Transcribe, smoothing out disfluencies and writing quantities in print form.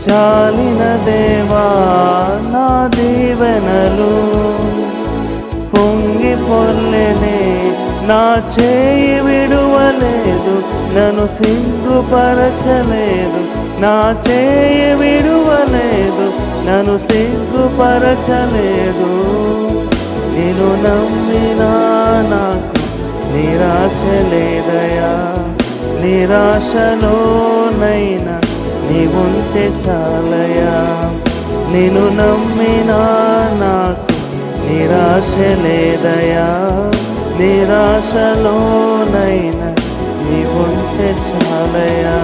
చాలిన దేవా నా దీవెనలు పొంగి పొర్లెనే, నా చేయి విడువలేదు, నన్ను సిగ్గుపరచలేదు. నా చేయి విడువలేదు, నన్ను సిగ్గుపరచలేదు. నిన్ను నమ్మినా నాకు నిరాశ లేదయా, నిరాశలోనైనా నీవుంటే చాలయా. నిన్ను నమ్మినా నాకు నిరాశ లేదయా, నిరాశలోనైనా నీవుంటే చాలయా.